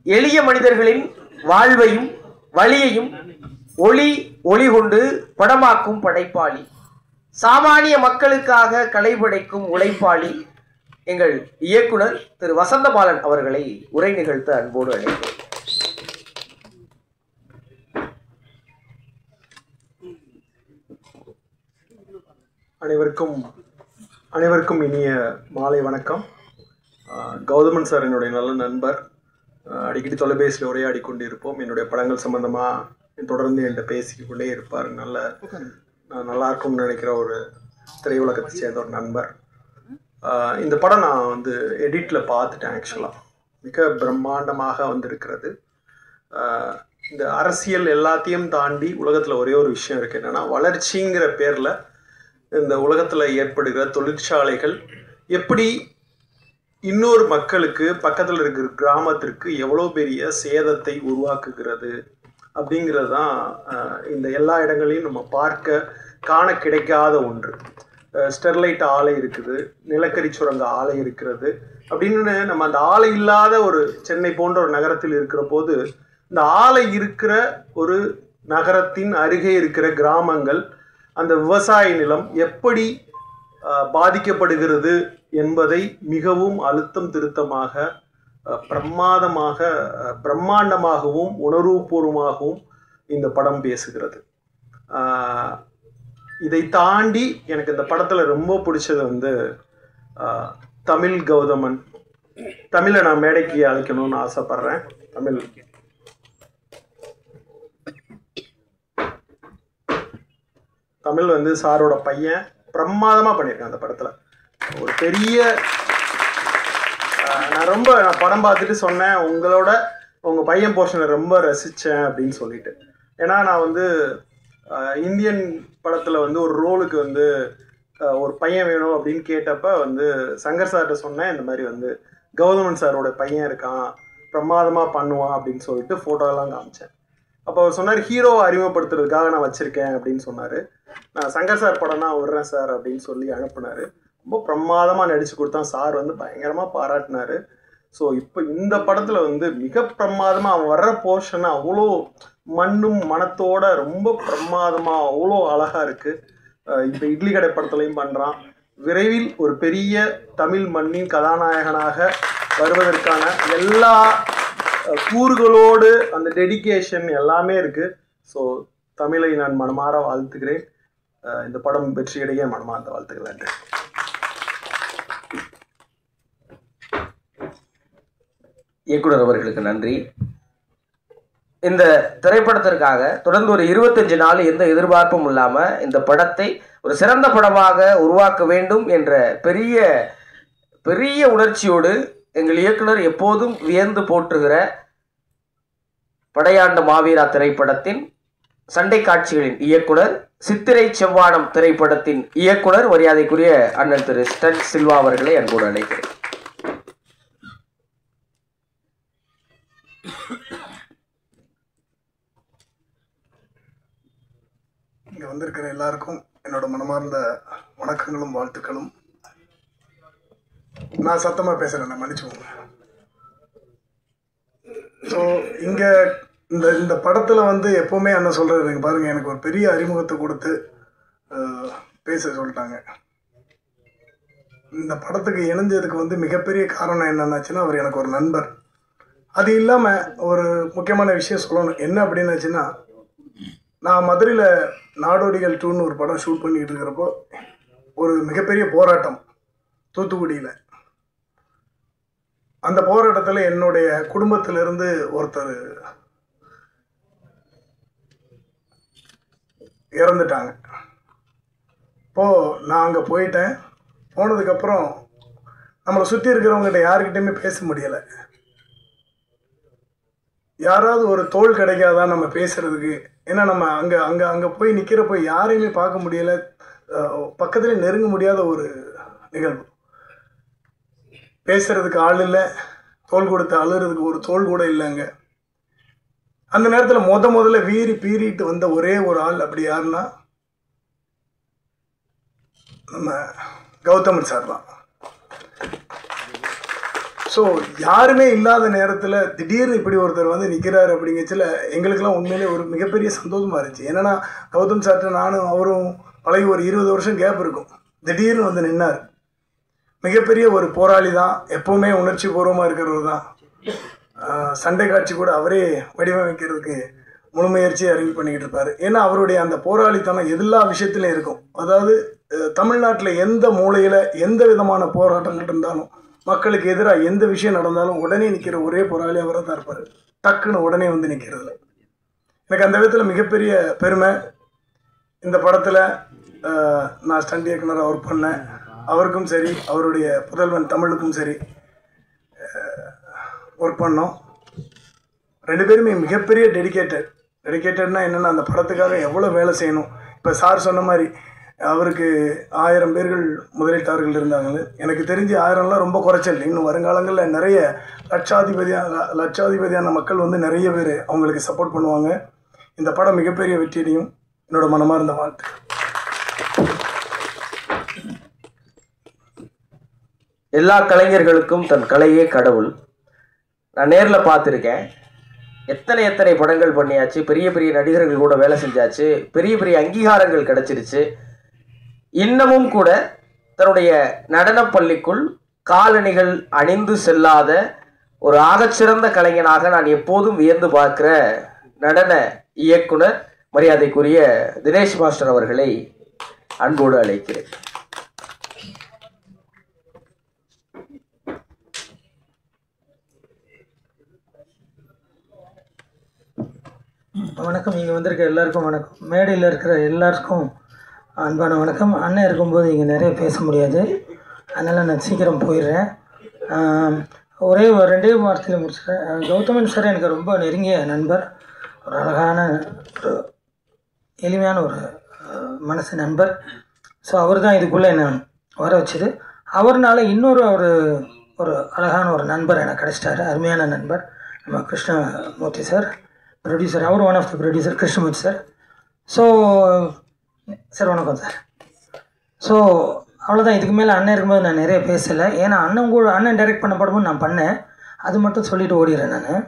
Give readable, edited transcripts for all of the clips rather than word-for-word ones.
எளிய மனிதர்களின் வாழ்வையும் வழியையும் ஒளி கொண்டு படமாக்கும் படைப்பாளி, சாமானிய மக்களுக்காக கலைபடைக்கும் உழைப்பாளி எங்கள் இயக்குனர் திரு வசந்தபாலன் அவர்களை உரை நிகழ்த்த அன்போடு அழைக்கிறேன். அனைவருக்கும் இனிய மாலை வணக்கம். கௌதமன் சார் என்னுடைய நல்ல நண்பர். அடிக்கடி தொலைபேசியில் உரையாடி கொண்டு இருப்போம். என்னுடைய படங்கள் சம்பந்தமாக தொடர்ந்து என்கிட்ட பேசிக்கொண்டே இருப்பார். நல்லா இருக்கும்னு நினைக்கிற ஒரு திரையுலகத்தை சேர்ந்த ஒரு நண்பர். இந்த படம் நான் வந்து எடிட்டில் பார்த்துட்டேன். ஆக்சுவலாக மிக பிரம்மாண்டமாக வந்திருக்கிறது. இந்த அரசியல் எல்லாத்தையும் தாண்டி உலகத்தில் ஒரே ஒரு விஷயம் இருக்குது. என்னென்னா, வளர்ச்சிங்கிற பேரில் இந்த உலகத்தில் ஏற்படுகிற தொழிற்சாலைகள் எப்படி இன்னொரு மக்களுக்கு பக்கத்தில் இருக்கிற கிராமத்திற்கு எவ்வளோ பெரிய சேதத்தை உருவாக்குகிறது அப்படிங்கிறது தான் இந்த எல்லா இடங்களையும் நம்ம காண கிடைக்காத ஒன்று. ஸ்டெர்லைட் ஆலை இருக்குது, நிலக்கரி சுரங்க ஆலை இருக்கிறது. அப்படின்னு நம்ம அந்த ஆலை இல்லாத ஒரு சென்னை போன்ற ஒரு நகரத்தில் இருக்கிற போது, இந்த ஆலை இருக்கிற ஒரு நகரத்தின் அருகே இருக்கிற கிராமங்கள், அந்த விவசாய நிலம் எப்படி பாதிக்கப்படுகிறது என்பதை மிகவும் அழுத்தம் திருத்தமாக, பிரம்மாண்டமாகவும் உணர்வுபூர்வமாகவும் இந்த படம் பேசுகிறது. இதை தாண்டி எனக்கு இந்த படத்தில் ரொம்ப பிடிச்சது வந்து தமிழ் கௌதமன். தமிழை நான் மேடைக்கு அழைக்கணும்னு ஆசைப்படுறேன். தமிழ் வந்து சாரோட பையன் பிரமாதமாக பண்ணியிருக்கேன் அந்த படத்தில். ஒரு பெரிய நான் படம் பார்த்துட்டு சொன்னேன், உங்கள் பையன் போர்ஷனை ரொம்ப ரசித்தேன் அப்படின்னு சொல்லிட்டு. ஏன்னா நான் வந்து இந்தியன் படத்தில் வந்து ஒரு ரோலுக்கு வந்து ஒரு பையன் வேணும் அப்படின்னு கேட்டப்ப வந்து சங்கர் சார்கிட்ட சொன்னேன், இந்த மாதிரி வந்து கௌதமன் சாரோட பையன் இருக்கான், பிரமாதமாக பண்ணுவான் அப்படின்னு சொல்லிட்டு ஃபோட்டோலாம் காமிச்சேன். அப்போ அவர் சொன்னார், ஹீரோவை அறிமுகப்படுத்துறதுக்காக நான் வச்சுருக்கேன் அப்படின்னு சொன்னார். நான் சங்கர் சார் படம்னா விடுறேன் சார் அப்படின்னு சொல்லி அனுப்புனார். ரொம்ப பிரமாதமாக நடித்து கொடுத்தான். சார் வந்து பயங்கரமாக பாராட்டினார். ஸோ இப்போ இந்த படத்தில் வந்து மிக பிரமாதமாக அவன் வர்ற போர்ஷன் அவ்வளோ மண்ணும் மனத்தோட ரொம்ப பிரமாதமாக அவ்வளோ அழகாக இருக்குது. இப்போ இட்லி கடை படத்துலையும் பண்ணுறான். விரைவில் ஒரு பெரிய தமிழ் மண்ணின் கதாநாயகனாக வருவதற்கான எல்லா கூறுகளோடு அந்த டெடிகேஷன் எல்லாமே இருக்குது. ஸோ தமிழை நான் மனமாற வாழ்த்துக்கிறேன். இந்த படம் வெற்றியடைய மனமார்ந்த வாழ்த்துக்கள். நன்றி. இயக்குனர் அவர்களுக்கு நன்றி. இந்த திரைப்படத்திற்காக தொடர்ந்து ஒரு 25 நாள் எந்த எதிர்பார்ப்பும் இல்லாமல் இந்த படத்தை ஒரு சிறந்த படமாக உருவாக்க வேண்டும் என்ற பெரிய பெரிய உணர்ச்சியோடு எங்கள் இயக்குனர் எப்போதும் வியந்து போற்றுகிற படையாண்ட மாவீரா திரைப்படத்தின் சண்டை காட்சிகளின் இயக்குனர், சித்திரை செவ்வானம் திரைப்படத்தின் இயக்குனர் மரியாதைக்குரிய அண்ணன் திரு ஸ்டன் சில்வா அவர்களை அன்போடு அழைக்கிறேன். இங்கே வந்திருக்கிற எல்லாருக்கும் என்னோட மனமார்ந்த வணக்கங்களும் வாழ்த்துக்களும். நான் சத்தமாக பேசுகிறேன், மன்னிச்சுக்கோங்க. ஸோ இங்கே இந்த படத்தில் வந்து எப்போவுமே என்ன சொல்கிறது, நீங்கள் பாருங்கள், எனக்கு ஒரு பெரிய அறிமுகத்தை கொடுத்து பேச சொல்லிட்டாங்க. இந்த படத்துக்கு இணைஞ்சதுக்கு வந்து மிகப்பெரிய காரணம் என்னென்னாச்சுன்னா, அவர் எனக்கு ஒரு நண்பர். அது இல்லாமல் ஒரு முக்கியமான விஷயம் சொல்லணும். என்ன அப்படின்னாச்சுன்னா, நான் மதுரையில் நாடோடிகள் 2ன்னு ஒரு படம் ஷூட் பண்ணிக்கிட்டு இருக்கிறப்போ ஒரு மிகப்பெரிய போராட்டம் தூத்துக்குடியில். அந்த போராட்டத்தில் என்னுடைய குடும்பத்திலிருந்து ஒருத்தர் இறந்துட்டாங்க. இப்போது நான் அங்கே போயிட்டேன். போனதுக்கப்புறம் நம்மளை சுற்றி இருக்கிறவங்ககிட்ட யாருக்கிட்டையுமே பேச முடியலை. யாராவது ஒரு தோள் கிடைக்காதா நம்ம பேசுகிறதுக்கு? ஏன்னா நம்ம அங்கே போய் நிற்கிறப்போ யாரையுமே பார்க்க முடியலை, பக்கத்தில் நெருங்க முடியாத ஒரு நிகழ்வு. பேசுகிறதுக்கு ஆள் இல்லை, தோள் கொடுத்து அழுகிறதுக்கு ஒரு தோள் கூட இல்லைங்க. அந்த நேரத்தில் முதல்ல பீறிட்டு வந்த ஒரே ஒரு ஆள் அப்படி யாருன்னா நம்ம கௌதமன் சார் தான். ஸோ யாருமே இல்லாத நேரத்தில் திடீர்னு இப்படி ஒருத்தர் வந்து நிற்கிறாரு அப்படிங்கச்சில் எங்களுக்கெல்லாம் உண்மையிலே ஒரு மிகப்பெரிய சந்தோஷமாக இருந்துச்சு. ஏன்னா கௌதம் சார்ட்ட நானும் அவரும் பழகி ஒரு 20 வருஷம் கேப் இருக்கும். திடீர்னு வந்து நின்னார். மிகப்பெரிய ஒரு போராளி தான், எப்போவுமே உணர்ச்சி பூர்வமாக இருக்கிறவர் தான். சண்டை காட்சி கூட அவரே வடிவமைக்கிறதுக்கு முழு முயற்சியை இறங்கி பண்ணிக்கிட்டு இருப்பார். ஏன்னா அவருடைய அந்த போராளித்தனம் எல்லா விஷயத்துலையும் இருக்கும். அதாவது தமிழ்நாட்டில் எந்த மூலையில் எந்த விதமான போராட்டங்கள் இருந்தாலும், மக்களுக்கு எதிராக எந்த விஷயம் நடந்தாலும் உடனே நிற்கிற ஒரே போராளி அவரை தான் இருப்பார். டக்குன்னு உடனே வந்து நிற்கிறதுல எனக்கு அந்த விதத்தில் மிகப்பெரிய பெருமை. இந்த படத்தில் நான் ஸ்டண்ட் இயக்குனராக ஒர்க் பண்ணேன். அவருக்கும் சரி, அவருடைய புதல்வன் தமிழுக்கும் சரி ஒர்க் பண்ணோம். 2 பேருமே மிகப்பெரிய டெடிக்கேட்டட்னா என்னென்னா, அந்த படத்துக்காக எவ்வளோ வேலை செய்யணும். இப்போ சார் சொன்ன மாதிரி அவருக்கு 1000 பேர்கள் முதலீட்டாளர்கள் இருந்தாங்க. எனக்கு தெரிஞ்சு 1000லாம் ரொம்ப குறைச்சல். இன்னும் வருங்காலங்களில் நிறைய லட்சாதிபதியான மக்கள் வந்து நிறைய பேர் அவங்களுக்கு சப்போர்ட் பண்ணுவாங்க. இந்த படம் மிகப்பெரிய வெற்றியடையும். என்னோட மனமார்ந்த வாழ்த்து. எல்லா கலைஞர்களுக்கும் தன் கலையே கடவுள். நான் நேரில் பார்த்துருக்கேன். எத்தனை படங்கள் பண்ணியாச்சு, பெரிய பெரிய நடிகர்கள் கூட வேலை செஞ்சாச்சு, பெரிய பெரிய அங்கீகாரங்கள் கிடைச்சிருச்சு. இன்னமும் கூட தன்னுடைய நடனப் பள்ளிக்குள் காலணிகள் அணிந்து செல்லாத ஒரு ஆகச்சிறந்த கலைஞனாக நான் எப்போதும் வியந்து பார்க்கிற நடன இயக்குனர் மரியாதைக்குரிய தினேஷ் மாஸ்டர் அவர்களை அன்போடு அழைக்கிறேன். வணக்கம். இங்கே வந்திருக்க எல்லாருக்கும் வணக்கம். மேடையில் இருக்கிற எல்லாருக்கும் அன்பான வணக்கம். அண்ணன் இருக்கும்போது இங்கே நிறைய பேச முடியாது, அதனால் நான் சீக்கிரம் போயிடுறேன். ஒரே 2 வாரத்தில் முடிச்சிடுறேன். கௌதமன் சார் எனக்கு ரொம்ப நெருங்கிய நண்பர். ஒரு அழகான, ஒரு எளிமையான ஒரு மனசு நண்பர். ஸோ அவர் தான் இதுக்குள்ளே என்ன வர வச்சுது. அவர்னால இன்னொரு ஒரு அழகான ஒரு நண்பர் எனக்கு கிடச்சிட்டாரு. அருமையான நண்பர் நம்ம கிருஷ்ணமூர்த்தி சார், ப்ரொடியூசர். அவர் one of the producer Krishnamurthy sir. So sir வணக்கம் சார். ஸோ அவ்வளோதான். இதுக்கு மேலே அண்ணன் இருக்கும்போது நான் நிறைய பேசலை. ஏன்னா அண்ணன் டைரக்ட் பண்ண படமும் நான் பண்ணேன். அது மட்டும் சொல்லிவிட்டு ஓடிடுறேன். நான்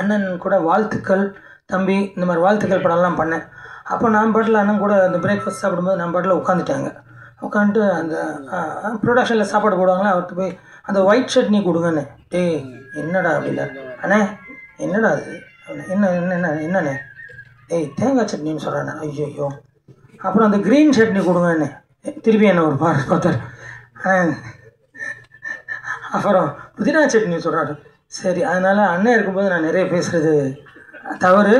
அண்ணன் கூட வாழ்த்துக்கள் தம்பி இந்த மாதிரி வாழ்த்துக்கள் படம்லாம் பண்ணேன். அப்போ நான் பாட்டில் அண்ணன் கூட அந்த பிரேக்ஃபாஸ்ட் சாப்பிடும்போது நான் பாட்டில் உட்காந்துட்டு அந்த ப்ரொடக்ஷனில் சாப்பாடு போடுவாங்களே, அவர்கிட்ட போய் அந்த ஒயிட் சட்னி கொடுங்கண்ணே. டேய் என்னடா அப்படின்னா, அண்ணே என்னடா அது, என்னண்ணே ஏய் தேங்காய் சட்னின்னு சொல்கிறேன். ஐயோ. அப்புறம் அந்த க்ரீன் சட்னி கொடுங்கண்ணே. திருப்பி என்ன ஒரு பார்த்தார். அப்புறம் புதினா சட்னி சொல்கிறாரு. சரி, அதனால் அண்ணன் இருக்கும்போது நான் நிறைய பேசுகிறது தவறு.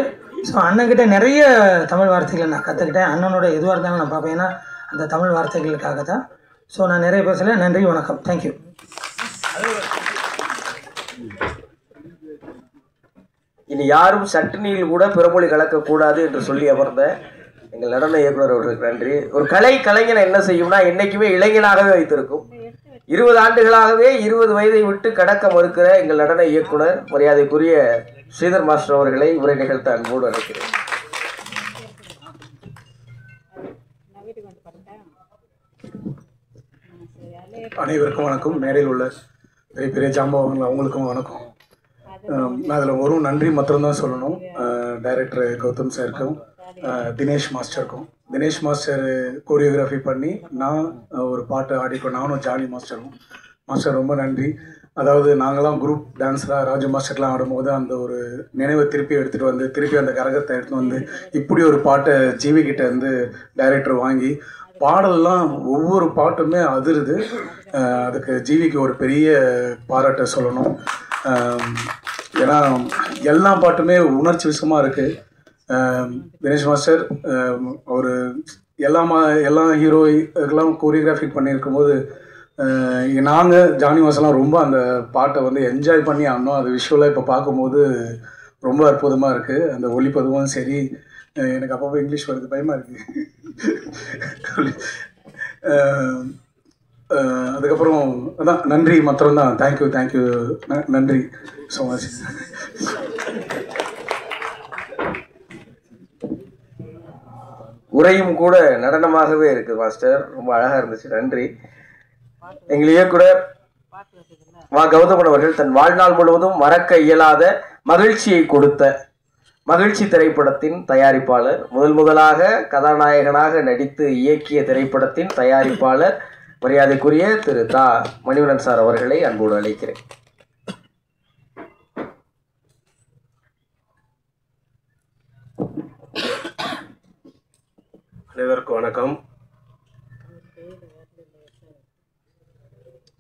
ஸோ அண்ணன்கிட்ட நிறைய தமிழ் வார்த்தைகளை நான் கற்றுக்கிட்டேன். அண்ணனோட எதுவாக இருந்தாலும் நான் பார்ப்பேன். ஏன்னா அந்த தமிழ் வார்த்தைகளுக்காக தான். ஸோ நான் நிறைய பேசலை. நன்றி, வணக்கம், தேங்க்யூ. இனி யாரும் சட்டனியில் கூட பிறமொழி கலக்கக்கூடாது என்று சொல்லி அமர்ந்த எங்கள் நடன இயக்குனர் அவர்களுக்கு நன்றி. ஒரு கலைஞனை என்ன செய்யும்னா என்னைக்குமே இளைஞனாகவே வைத்திருக்கும். 20 ஆண்டுகளாகவே 20 வயதை விட்டு கடக்க மறுக்கிற எங்கள் நடன இயக்குனர் மரியாதைக்குரிய ஸ்ரீதர் மாஸ்டர் அவர்களை உரை நிகழ்த்த அன்போடு அழைக்கிறேன். அனைவருக்கும் வணக்கம். மேடையில் உள்ள பெரிய ஜாம்பவங்கள் அவங்களுக்கும் வணக்கம். நான் அதில் ஒரு நன்றி மாத்திரம்தான் சொல்லணும். டைரக்டர் கௌதம் சாருக்கும் தினேஷ் மாஸ்டருக்கும். தினேஷ் மாஸ்டர் கோரியோகிராஃபி பண்ணி நான் ஒரு பாட்டு ஆடிப்போம். நானும் ஜானி மாஸ்டர் ரொம்ப நன்றி. அதாவது நாங்களாம் குரூப் டான்ஸராக ராஜு மாஸ்டர்லாம் ஆடும்போது அந்த ஒரு நினைவை திருப்பி எடுத்துகிட்டு வந்து திருப்பி அந்த கரகத்தை எடுத்துகிட்டு வந்து இப்படி ஒரு பாட்டை ஜிவி கிட்ட இருந்து டைரக்டர் வாங்கி பாடல்லாம் ஒவ்வொரு பாட்டுமே அதிருது. அதுக்கு ஜிவிக்கு ஒரு பெரிய பாராட்டை சொல்லணும். ஏன்னா எல்லா பாட்டுமே உணர்ச்சி விஷயமாக இருக்குது. தினேஷ் மாஸ்டர் அவர் எல்லா ஹீரோக்கெல்லாம் கோரியோகிராஃபி பண்ணியிருக்கும் போது நாங்கள் ஜானி மாஸ்டர்லாம் ரொம்ப அந்த பாட்டை வந்து என்ஜாய் பண்ணி ஆனோம். அது விஷுவலாக இப்போ பார்க்கும்போது ரொம்ப அற்புதமாக இருக்குது. அந்த ஒளிப்பதுவும் சரி. எனக்கு அப்பப்போ இங்கிலீஷ் வருது, பயமாக இருக்குது. அதுக்கப்புறம் அதான் நன்றி மாத்திரம்தான். தேங்க்யூ நன்றி ஸோ மச். உரையும் கூட நடனமாகவே இருக்குது மாஸ்டர். ரொம்ப அழகாக இருந்துச்சு. நன்றி. எங்கள் இயக்குனர் வா கௌதமன் அவர்கள் தன் வாழ்நாள் முழுவதும் மறக்க இயலாத மகிழ்ச்சியை கொடுத்த மகிழ்ச்சி திரைப்படத்தின் தயாரிப்பாளர், முதலாக கதாநாயகனாக நடித்து இயக்கிய திரைப்படத்தின் தயாரிப்பாளர் மரியாதைக்குரிய திரு தா மணிவண்ணன் சார் அவர்களை அன்போடு அழைக்கிறேன். அனைவருக்கும் வணக்கம்.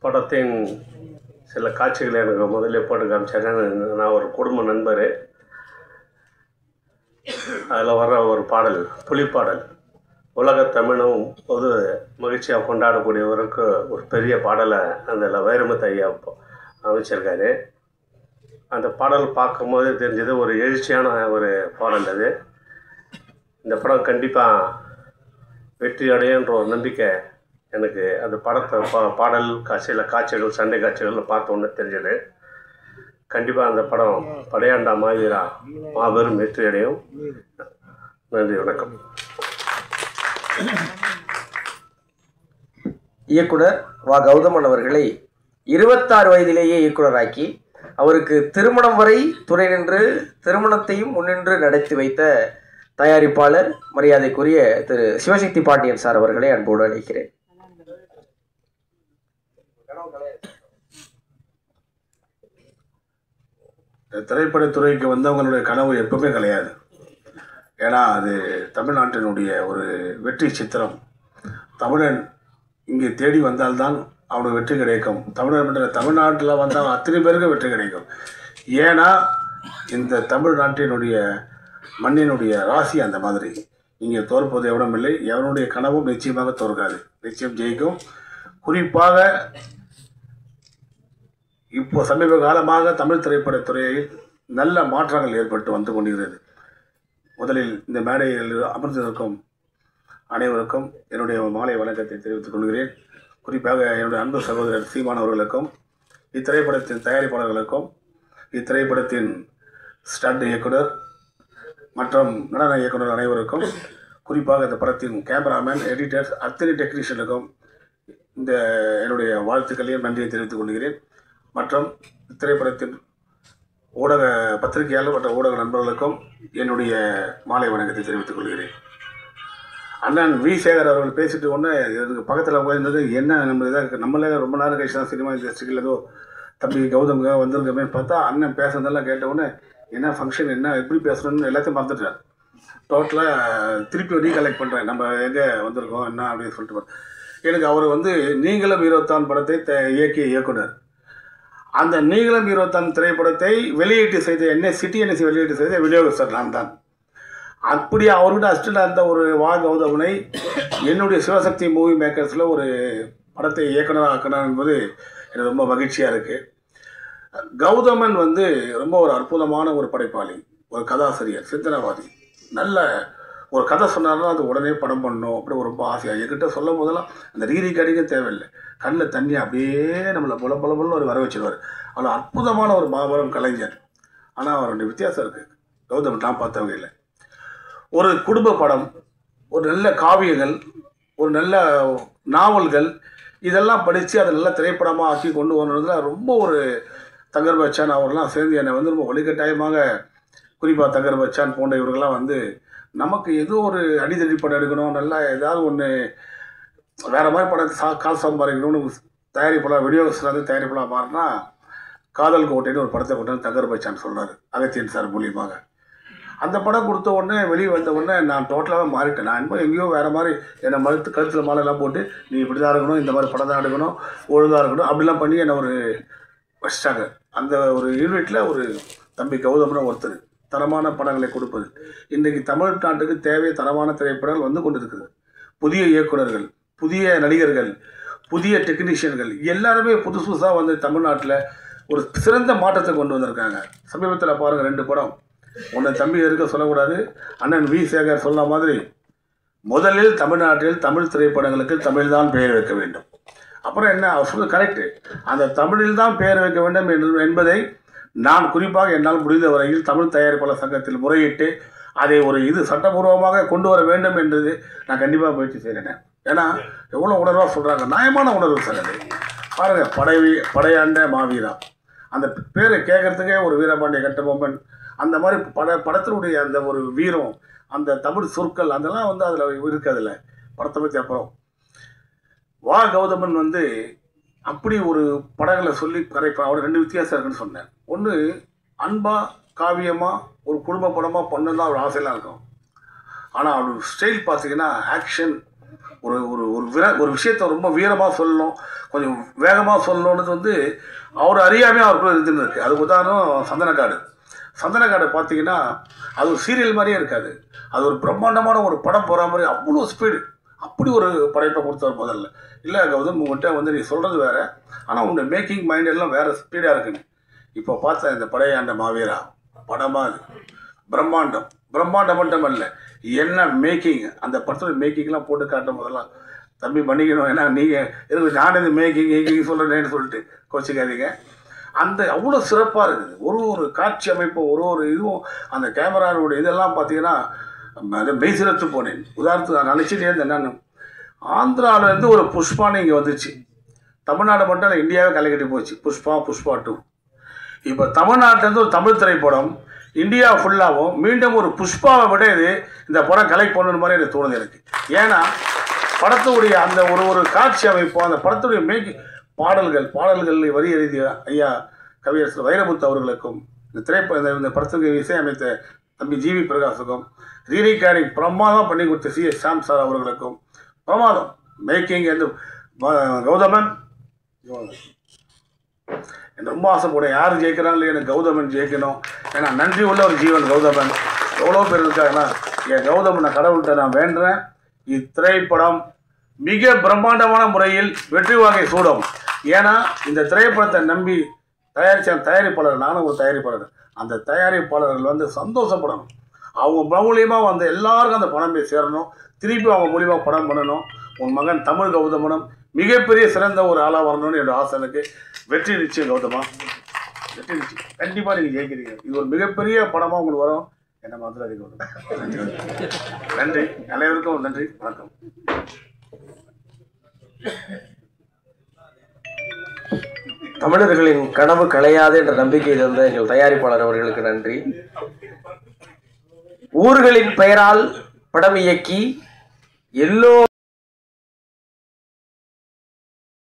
படத்தின் சில காட்சிகளை எனக்கு முதல்ல போட்டு காமிச்சாங்க. நான் ஒரு குடும்ப நண்பர். அதில் வர்ற ஒரு பாடல், புலிப்பாடல், உலக தமிழும் பொது மகிழ்ச்சியாக கொண்டாடக்கூடியவருக்கு ஒரு பெரிய பாடலை அதில் வைரமுத்து ஐயா அமைச்சிருக்காரு. அந்த பாடல் பார்க்கும்போது தெரிஞ்சது ஒரு எழுச்சியான ஒரு பாடல். அது இந்த படம் கண்டிப்பாக வெற்றி அடையன்ற ஒரு நம்பிக்கை எனக்கு அந்த படத்தை பாடல் காட்சிகள் சண்டை காட்சிகள் பார்த்த ஒன்று தெரிஞ்சது. கண்டிப்பாக அந்த படம் படையாண்டா மாவீரா மாபெரும் வெற்றி அடையும். நன்றி, வணக்கம். இயக்குனர் வா கௌதமன் அவர்களை 26 வயதிலேயே இயக்குனராக்கி அவருக்கு திருமணம் வரை துணை நின்று திருமணத்தையும் முன்னின்று நடத்தி வைத்த தயாரிப்பாளர் மரியாதைக்குரிய திரு சிவசக்தி பாண்டியன் சார் அவர்களை அன்போடு அழைக்கிறேன். திரைப்படத்துறைக்கு வந்தவங்களுடைய கனவு எப்பவுமே கிடையாது. ஏன்னா அது தமிழ்நாட்டினுடைய ஒரு வெற்றி சித்திரம். தமிழன் இங்கே தேடி வந்தால்தான் அவனுக்கு வெற்றி கிடைக்கும். தமிழ்நாட்டில் வந்தால் அத்தனை பேருக்கு வெற்றி கிடைக்கும். ஏன்னா இந்த தமிழ்நாட்டினுடைய மண்ணினுடைய ராசி அந்த மாதிரி. இங்கே தோற்பது எவனும் இல்லை. எவனுடைய கனவும் நிச்சயமாக தோற்காது, நிச்சயம் ஜெயிக்கும். குறிப்பாக இப்போ சமீப காலமாக தமிழ் திரைப்படத்துறையில் நல்ல மாற்றங்கள் ஏற்பட்டு வந்து கொண்டிருக்கிறது. முதலில் இந்த மேடையில் அமர்ந்திருக்கும் அனைவருக்கும் என்னுடைய மாலை வணக்கத்தை தெரிவித்துக் கொள்கிறேன். குறிப்பாக என்னுடைய அன்பு சகோதரர் சீமான் அவர்களுக்கும், இத்திரைப்படத்தின் தயாரிப்பாளர்களுக்கும், இத்திரைப்படத்தின் ஸ்டண்ட் இயக்குனர் மற்றும் நடன இயக்குனர் அனைவருக்கும், குறிப்பாக இந்த படத்தின் கேமராமேன், எடிட்டர்ஸ், அத்தனை டெக்னீஷியனுக்கும் இந்த என்னுடைய வாழ்த்துக்களையும் நன்றியை தெரிவித்துக் கொள்கிறேன். மற்றும் திரைப்படத்தின் ஊடக பத்திரிகையாளர் மற்றும் ஊடக நண்பர்களுக்கும் என்னுடைய மாலை வணக்கத்தை தெரிவித்துக் கொள்கிறேன். அண்ணன் வி சேகர் அவர்கள் பேசிட்டு ஒன்று எனக்கு பக்கத்தில் உட்கார்ந்தது, என்ன நம்ம இதாக நம்மளே ரொம்ப நேரம் கழிச்சு தான் சினிமா இண்டஸ்ட்ரியில் ஏதோ தம்பி கௌதம்க வந்திருக்கமேன்னு பார்த்தா அண்ணன் பேசுறதெல்லாம் கேட்ட உடனே என்ன ஃபங்க்ஷன், என்ன எப்படி பேசணும்னு எல்லாத்தையும் மறந்துட்டேன். டோட்டலாக திருப்பி ரீகலெக்ட் பண்ணுறேன், நம்ம எங்கே வந்திருக்கோம் என்ன அப்படின்னு சொல்லிட்டு. எனக்கு அவர் நீங்களும் 23 படத்தை இயக்கிய இயக்குனர். அந்த நீங்களும் 23 திரைப்படத்தை வெளியீட்டு செய்த சிட்டி வெளியீட்டு செய்த விநியோகஸ்தர் நான் தான். அப்படி அவர்கிட்ட அசிஸ்டண்டாக இருந்த ஒரு வா கௌதமனை என்னுடைய சிவசக்தி மூவி மேக்கர்ஸில் ஒரு படத்தை இயக்குனராக ஆக்கினார் என்பது எனக்கு ரொம்ப மகிழ்ச்சியாக இருக்குது. கௌதமன் ரொம்ப ஒரு அற்புதமான ஒரு படைப்பாளி, ஒரு கதாசிரியர், சிந்தனைவாதி. நல்ல ஒரு கதை சொன்னார்னா அது உடனே படம் பண்ணணும் அப்படி ரொம்ப ஆசையாக என்கிட்ட சொல்லும் போதெல்லாம் அந்த ரீரிகார்டிங்கே தேவையில்லை, கண்ணில் தண்ணி அப்படியே நம்மளை புலன்னு ஒரு வர வச்சிருவார். அவ்வளோ அற்புதமான ஒரு மாபெரும் கலைஞர். ஆனால் அவருடைய வித்தியாசம் இருக்குது. கௌதமன் நான் பார்த்தவங்க இல்லை. ஒரு குடும்ப படம், ஒரு நல்ல காவியங்கள், ஒரு நல்ல நாவல்கள் இதெல்லாம் படித்து அதை நல்ல திரைப்படமாக ஆக்கி கொண்டு வரணுன்றதுல ரொம்ப ஒரு தங்கர் பச்சான் அவரெல்லாம் சேர்ந்து என்னை ரொம்ப வழிகட்டாயமாக, குறிப்பாக தங்கர் பச்சான் போன்ற இவர்கள்லாம் நமக்கு ஏதோ ஒரு அடிதடி படம் எடுக்கணும், நல்லா ஏதாவது ஒன்று வேறு மாதிரி படத்தை காசு சம்பாதிக்கணும்னு தயாரிப்பாளர் விநியோகஸ்தர் தயாரிப்பாளர் மாறினா காதல் கோட்டைன்னு ஒரு படத்தை கொண்டு தங்கர் பச்சான் சொல்கிறார் அகத்தியன் சார் மூலியமாக. அந்த படம் கொடுத்த உடனே வெளியே வந்த உடனே நான் டோட்டலாகவே மாறிட்டேன். நான் எங்கேயோ வேறு மாதிரி என்னை கழுத்தில் மாலையெல்லாம் போட்டு நீ இப்படி தான் இருக்கணும், இந்த மாதிரி படம் தான் எடுக்கணும், ஒழுங்காக இருக்கணும் அப்படிலாம் பண்ணி என்னை ஒரு வச்சிட்டாங்க. அந்த ஒரு யூனிட்டில் ஒரு தம்பி கௌதம்னு ஒருத்தர் தரமான படங்களை கொடுப்பது. இன்றைக்கு தமிழ்நாட்டுக்கு தேவை தரமான திரைப்படங்கள் கொண்டு இருக்குது. புதிய இயக்குநர்கள், புதிய நடிகர்கள், புதிய டெக்னீஷியன்கள் எல்லாருமே புதுசு புதுசாக தமிழ்நாட்டில் ஒரு சிறந்த மாற்றத்தை கொண்டு வந்திருக்காங்க. சமீபத்தில் பாருங்கள் 2 படம். ஒன்று தம்பி இருக்க சொல்லக்கூடாது, அண்ணன் வி சேகர் சொன்ன மாதிரி முதலில் தமிழ்நாட்டில் தமிழ் திரைப்படங்களுக்கு தமிழ் தான் பெயர் வைக்க வேண்டும். அப்புறம் என்ன அவர் சொல்றது கரெக்டு, அந்த தமிழில் தான் பெயர் வைக்க வேண்டும் என்பதை நான் குறிப்பாக என்னால் முடிந்த வரையில் தமிழ் தயாரிப்பாளர் சங்கத்தில் முறையிட்டு அதை ஒரு சட்டபூர்வமாக கொண்டு வர வேண்டும் என்றது நான் கண்டிப்பாக முயற்சி செய்கிறேன். ஏன்னா எவ்வளோ உணர்வாக சொல்கிறாங்க, நியாயமான உணர்வு சார். அது பாருங்க, படையாண்ட மாவீரா, அந்த பேரை கேட்கறதுக்கே ஒரு வீரபாண்டிய கட்டபொம்மன், அந்த மாதிரி படத்தினுடைய அந்த ஒரு வீரம், அந்த தமிழ் சொற்கள் அதெல்லாம் வந்து அதில் இருக்காதுல்ல படத்தை பற்றி. அப்புறம் வா கௌதமன் வந்து அப்படி ஒரு படங்களை சொல்லி கரைப்பான். அவர் 2 வித்தியாசம் இருக்குன்னு சொன்னேன். ஒன்று அன்பா காவியமாக ஒரு குடும்ப படமாக பண்ணதான் அவர் ஆசையெல்லாம் இருக்கும். ஆனால் அவர் ஸ்டைல் பார்த்தீங்கன்னா ஆக்ஷன், ஒரு ஒரு ஒரு விஷயத்தை ரொம்ப வீரமாக சொல்லணும், கொஞ்சம் வேகமாக சொல்லணுன்றது வந்து அவர் அறியாமே அவருக்குள்ள இருந்துன்னு இருக்குது. அதுக்கு உதாரணம் சந்தனக்காடு பார்த்தீங்கன்னா அது ஒரு சீரியல் மாதிரியே இருக்காது. அது ஒரு பிரம்மாண்டமான ஒரு படம் போகிற மாதிரி அவ்வளோ ஸ்பீடு, அப்படி ஒரு படைப்பை கொடுத்தவர் முதல்ல. இல்லை கௌதம், உங்கள்கிட்ட வந்து நீ சொல்கிறது வேறு, ஆனால் உங்களுடைய மேக்கிங் மைண்ட் எல்லாம் வேறு ஸ்பீடாக இருக்குன்னு. இப்போ பார்த்தா இந்த படையாண்ட மாவீரா படமாக அது பிரம்மாண்டம் மட்டும் இல்லை, என்ன மேக்கிங், அந்த படத்தோட மேக்கிங்லாம் போட்டு காட்டும் போதெல்லாம் தம்பி பண்ணிக்கணும். ஏன்னா நீங்கள் இருக்கு நான் இந்த மேக்கிங் சொல்கிறேன்னு சொல்லிட்டு கோச்சிக்காதீங்க. அந்த அவ்வளோ சிறப்பாக இருக்குது. ஒரு காட்சி அமைப்பு, ஒரு இதுவும் அந்த கேமராவோட இதெல்லாம் பார்த்தீங்கன்னா அதை மெய்சிலத்து போனேன். உதாரணத்துக்கு நான் நினச்சிட்டே இருந்தேன், என்னன்னு ஆந்திராவிலேருந்து ஒரு புஷ்பான்னு இங்கே வந்துச்சு. தமிழ்நாடு மட்டும் இல்லை, இந்தியாவே கலைக்கட்டி போச்சு. புஷ்பா 2. இப்போ தமிழ்நாட்டிலேருந்து ஒரு தமிழ் திரைப்படம் இந்தியா ஃபுல்லாகவும் மீண்டும் ஒரு புஷ்பாவை விட இந்த படம் கலெக்ட் பண்ணணும் மாதிரி எனக்கு தோணுது எனக்கு. ஏன்னா படத்துடைய அந்த ஒரு காட்சி அமைப்பு, அந்த படத்துடைய பாடல்கள் வரி எழுதிய ஐயா கவியரசர் வைரமுத்து அவர்களுக்கும், இந்த படத்துக்கு இசையமைத்த தம்பி ஜிவி பிரகாஷுக்கும், ரீரிகார்டிங் பிரமாதம் பண்ணி கொடுத்த சி.எஸ். சாம் சார் அவர்களுக்கும் பிரமாதம் மேக்கிங் என்று கௌதமன் ரொம்ப ஆசைப்படுறேன். யார் ஜெயிக்கிறாங்களோ எனக்கு கௌதமன் ஜெயிக்கணும். ஏன்னா நன்றி உள்ள ஒரு ஜீவன் கௌதமன். எவ்வளோ பேர் இருக்காங்கன்னா என் கௌதமனை கடவுள்கிட்ட நான் வேண்டுறேன். இத்திரைப்படம் மிக பிரம்மாண்டமான முறையில் வெற்றி வாகை சூடும். ஏன்னா இந்த திரைப்படத்தை நம்பி தயாரிப்பாளர், நானும் ஒரு தயாரிப்பாளர், அந்த தயாரிப்பாளர்கள் வந்து சந்தோஷப்படணும். அவங்க மூலியமாக வந்து எல்லாருக்கும் அந்த படம் போய் சேரணும். திருப்பி அவங்க மூலியமாக படம் பண்ணணும். உன் மகன் தமிழ் கௌதமனும் மிகப்பெரிய சிறந்த ஒரு ஆளாக வரணும்னு என்னோட ஆசை. எனக்கு வெற்றி நிச்சயம் கௌதமா, வெற்றி நிச்சயம். கண்டிப்பாக நீங்கள் ஜெயிக்கிறீங்க. இது ஒரு மிகப்பெரிய படமாக உங்களுக்கு வரும். என்ன மாதிரி நன்றி, அனைவருக்கும் நன்றி, வணக்கம். தமிழர்களின் கனவு கலையாது என்ற நம்பிக்கை தந்த எங்கள் தயாரிப்பாளர் அவர்களுக்கு நன்றி. ஊர்களின் பெயரால் படம் இயக்கி எல்லோ